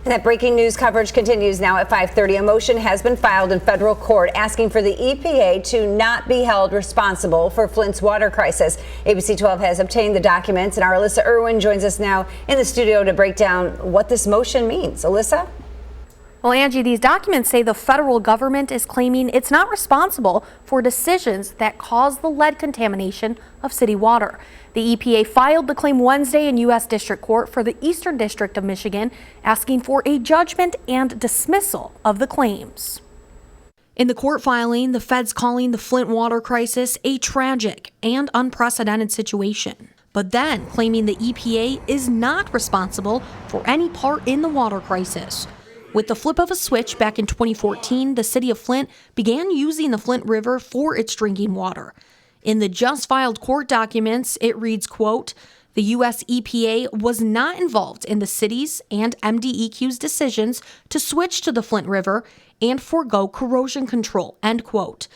That breaking news coverage continues now at 5:30. A motion has been filed in federal court asking for the EPA to not be held responsible for Flint's water crisis. ABC 12 has obtained the documents, and our Alyssa Irwin joins us now in the studio to break down what this motion means. Alyssa? Well, Angie, these documents say the federal government is claiming it's not responsible for decisions that caused the lead contamination of city water. The EPA filed the claim Wednesday in U.S. District Court for the Eastern District of Michigan, asking for a judgment and dismissal of the claims. In the court filing, the feds calling the Flint water crisis a tragic and unprecedented situation, but then claiming the EPA is not responsible for any part in the water crisis. With the flip of a switch back in 2014, the city of Flint began using the Flint River for its drinking water. In the just filed court documents, it reads, quote, "The U.S. EPA was not involved in the city's and MDEQ's decisions to switch to the Flint River and forego corrosion control," end quote.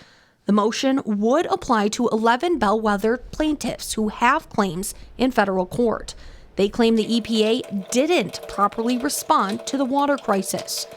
The motion would apply to 11 bellwether plaintiffs who have claims in federal court. They claim the EPA didn't properly respond to the water crisis.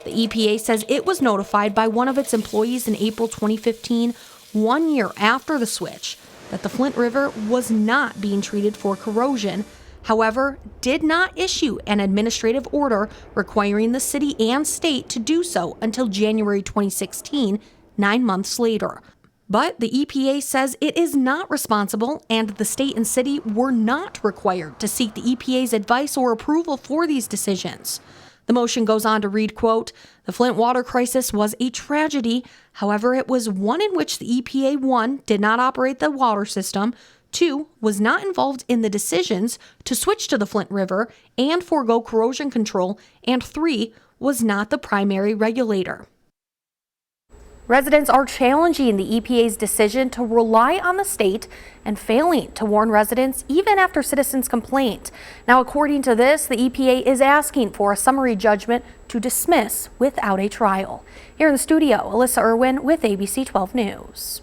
The EPA says it was notified by one of its employees in April 2015, 1 year after the switch, that the Flint River was not being treated for corrosion, however, did not issue an administrative order requiring the city and state to do so until January 2016, 9 months later. But the EPA says it is not responsible, and the state and city were not required to seek the EPA's advice or approval for these decisions. The motion goes on to read, quote, "The Flint water crisis was a tragedy. However, it was one in which the EPA, 1, did not operate the water system, 2, was not involved in the decisions to switch to the Flint River and forego corrosion control, and 3, was not the primary regulator." Residents are challenging the EPA's decision to rely on the state and failing to warn residents even after citizens complained. Now, according to this, the EPA is asking for a summary judgment to dismiss without a trial. Here in the studio, Alyssa Irwin with ABC 12 News.